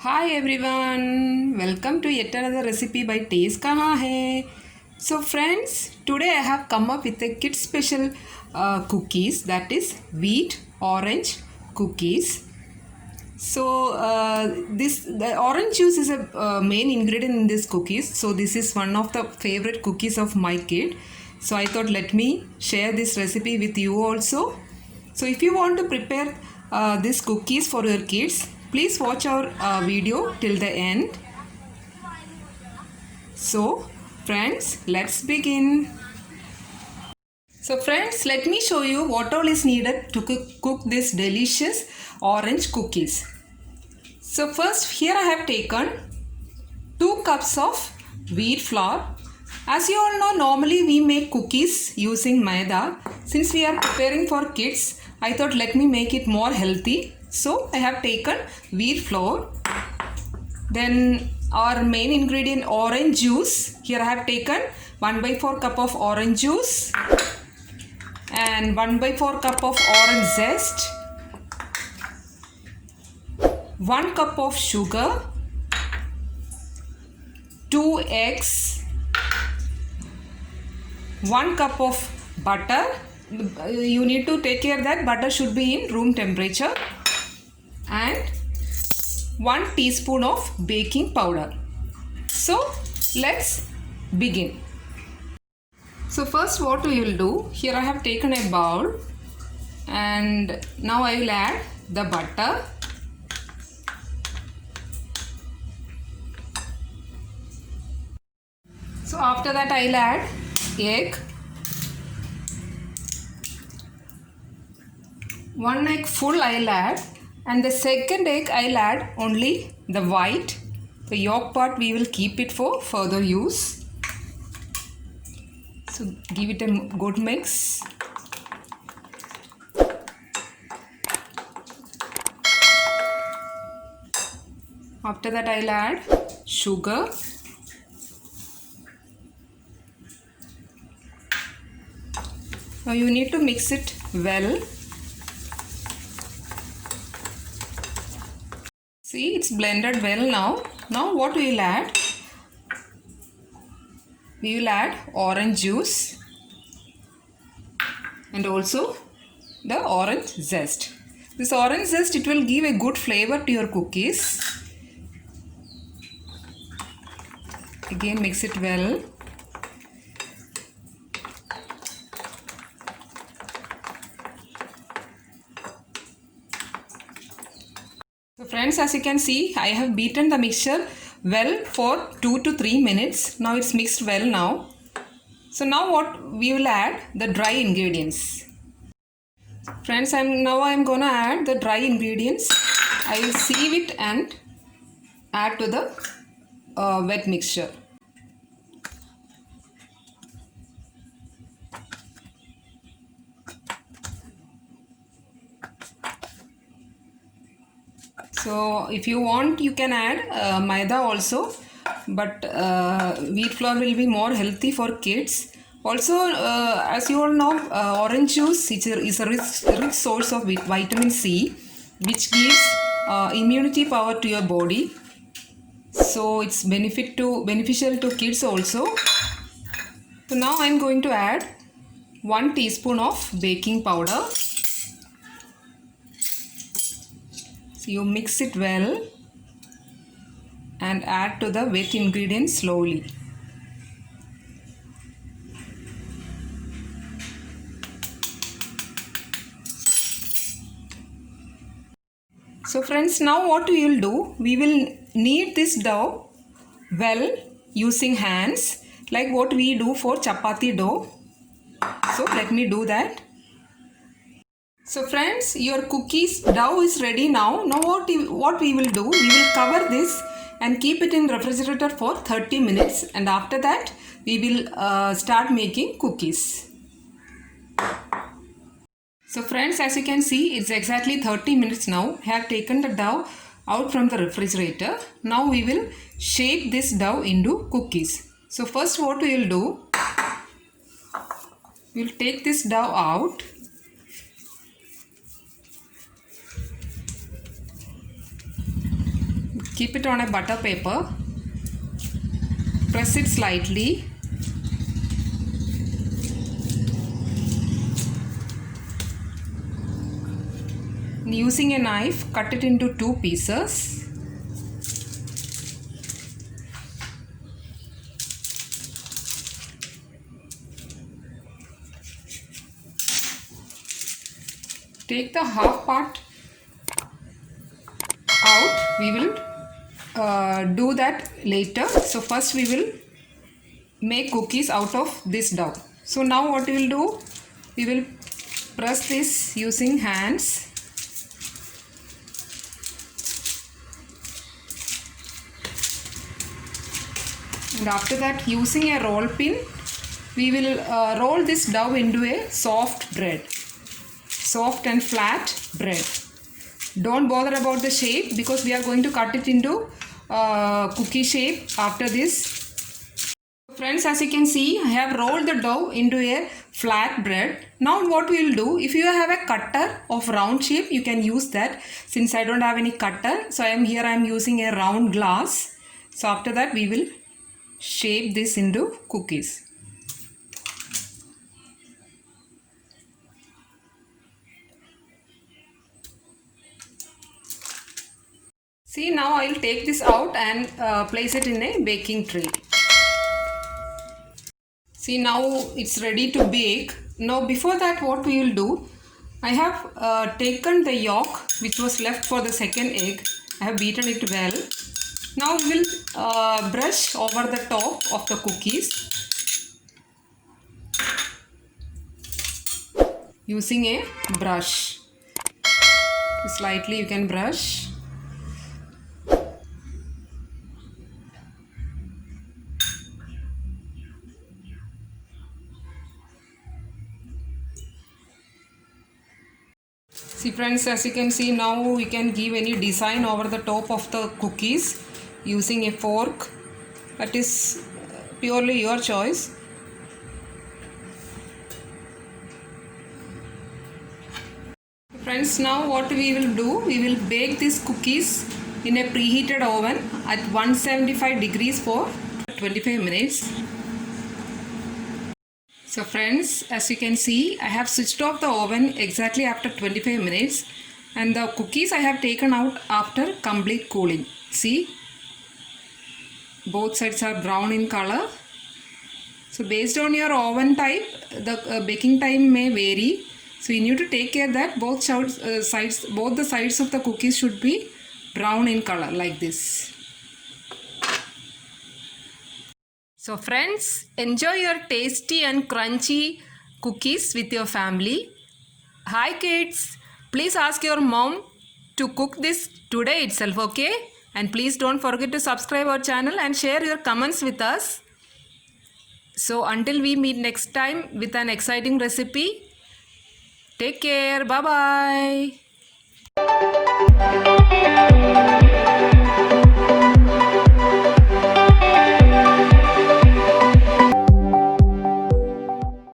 Hi everyone, welcome to yet another recipe by Taste Kahan Hai. So friends, today I have come up with a kid special cookies, that is wheat orange cookies. So the orange juice is a main ingredient in this cookies. So this is one of the favorite cookies of my kid. So I thought let me share this recipe with you also. So if you want to prepare these cookies for your kids, please watch our video till the end. So friends, let's begin. So friends, let me show you what all is needed to cook this delicious orange cookies. So first here I have taken 2 cups of wheat flour. As you all know, normally we make cookies using maida. Since we are preparing for kids, I thought let me make it more healthy. So I have taken wheat flour. Then our main ingredient orange juice. Here I have taken 1/4 cup of orange juice and 1/4 cup of orange zest, 1 cup of sugar, 2 eggs, 1 cup of butter. You need to take care that butter should be in room temperature, and 1 teaspoon of baking powder. So let's begin. So first what we will do, here I have taken a bowl and now I will add the butter. So after that I will add egg. 1 egg full I will add, and the second egg I will add only the white. The yolk part we will keep it for further use. So give it a good mix. After that I will add sugar. Now you need to mix it well. See, it's blended well now. Now what we will add? We will add orange juice and also the orange zest. This orange zest, it will give a good flavor to your cookies. Again mix it well. So friends, as you can see, I have beaten the mixture well for 2 to 3 minutes. Now it's mixed well now. So now what we will add the dry ingredients. Friends, now I'm gonna add the dry ingredients. I will sieve it and add to the wet mixture. So if you want, you can add maida also, but wheat flour will be more healthy for kids. Also, as you all know, orange juice is a rich source of vitamin C, which gives immunity power to your body. So it's beneficial to kids also. So now I'm going to add 1 teaspoon of baking powder. So you mix it well and add to the wet ingredients slowly. So friends, now what we will do, we will knead this dough well using hands, like what we do for chapati dough. So let me do that. So friends, your cookies dough is ready now. Now what we will do, we will cover this and keep it in refrigerator for 30 minutes, and after that we will start making cookies. So friends, as you can see, it's exactly 30 minutes now. I have taken the dough out from the refrigerator. Now we will shape this dough into cookies. So first what we will do, we will take this dough out. keep it on a butter paper, press it slightly, using a knife cut it into 2 pieces. Take the half part out. We will do that later. So first we will make cookies out of this dough. So now what we will do, we will press this using hands. And after that, using a roll pin, we will roll this dough into a soft bread. Soft and flat bread. Don't bother about the shape because we are going to cut it into cookie shape after this. Friends, as you can see, I have rolled the dough into a flat bread. Now what we will do, if you have a cutter of round shape, you can use that. Since I don't have any cutter, so I am using a round glass. So after that, we will shape this into cookies. See, now I will take this out and place it in a baking tray. See, now it's ready to bake. Now before that, what we will do, I have taken the yolk which was left for the second egg. I have beaten it well. Now we will brush over the top of the cookies using a brush. Slightly you can brush. See friends, as you can see, now we can give any design over the top of the cookies using a fork. That is purely your choice. Friends, now what we will do, we will bake these cookies in a preheated oven at 175 degrees for 25 minutes. So friends, as you can see, I have switched off the oven exactly after 25 minutes and the cookies I have taken out after complete cooling. See, both sides are brown in color. So based on your oven type, the baking time may vary. So you need to take care that both the sides of the cookies should be brown in color like this. So friends, enjoy your tasty and crunchy cookies with your family. Hi kids, please ask your mom to cook this today itself, okay? And please don't forget to subscribe our channel and share your comments with us. So until we meet next time with an exciting recipe, take care, bye bye.